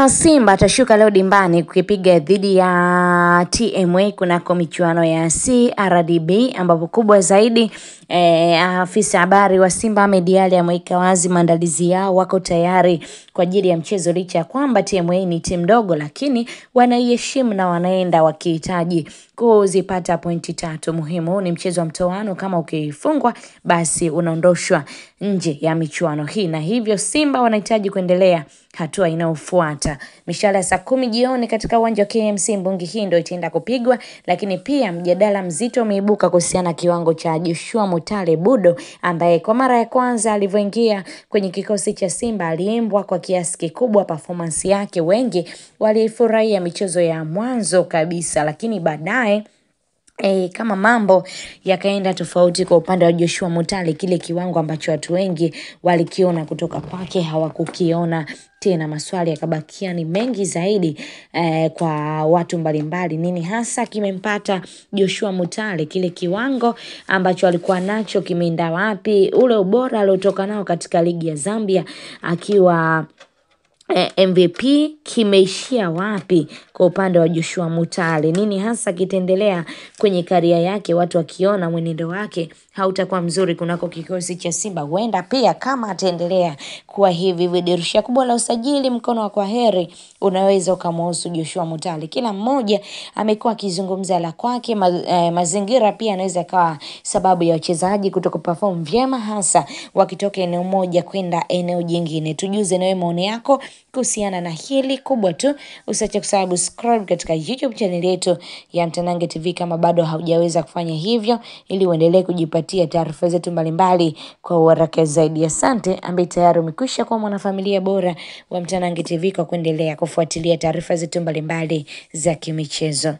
Simba atashuka leo dimbani kukipiga dhidi ya TMA kunako michuano ya CRDB, ambapo kubwa zaidi afisa habari wa Simba Ahmed Ally ameweka wazi maandalizi yao, wako tayari kwa ajili ya mchezo licha ya kwamba TMA ni timu ndogo, lakini wanaiheshimu na wanaenda wakihitaji kuzipata pointi 3 muhimu. Ni mchezo wa mtoano, kama ukifungwa basi unaondoshwa nje ya michuano hii, na hivyo Simba wanahitaji kuendelea hatua inayofuata. Mishale saa 10 jioni katika uwanja wa KMC Mbungi, hii ndio itaenda kupigwa, lakini pia mjadala mzito umeibuka kuhusiana kiwango cha Joshua Mutale Budo, ambaye kwa mara ya kwanza alivyoingia kwenye kikosi cha Simba aliimbwa kwa kiasi kikubwa. Performance yake wengi walifurahia michezo ya mwanzo kabisa, lakini baadaye kama mambo yakaenda tofauti kwa upande wa Joshua Mutale, kile kiwango ambacho watu wengi walikiona kutoka kwake hawakukiona tena. Maswali yakabakia ni mengi zaidi kwa watu mbalimbali. Nini hasa kimempata Joshua Mutale? Kile kiwango ambacho alikuwa nacho kimeenda wapi? Ule ubora aliotoka nao katika ligi ya Zambia akiwa MVP kimeishia wapi kwa upande wa Joshua Mutale? Nini hasa kitaendelea kwenye karia yake, watu wakiona mwenendo wake hautakuwa mzuri kunako kikosi cha Simba? Huenda pia kama ataendelea kuwa hivi, dirisha kubwa la usajili mkono wa kwaheri unaweza ukamhusu Joshua Mutale. Kila mmoja amekuwa akizungumza la kwake. Mazingira pia yanaweza kawa sababu ya wachezaji kutoka perform vyema, hasa wakitoka eneo moja kwenda eneo jingine. Tujuze na wewe maoni yako kuhusiana na hili. Kubwa tu usiache kusubscribe katika YouTube channel yetu ya Mtanange TV kama bado haujaweza kufanya hivyo, ili uendelee kujipatia taarifa zetu mbalimbali kwa haraka zaidi. Asante ambaye tayari umekwisha kuwa mwanafamilia bora wa Mtanange TV kwa kuendelea kufuatilia taarifa zetu mbalimbali za kimichezo.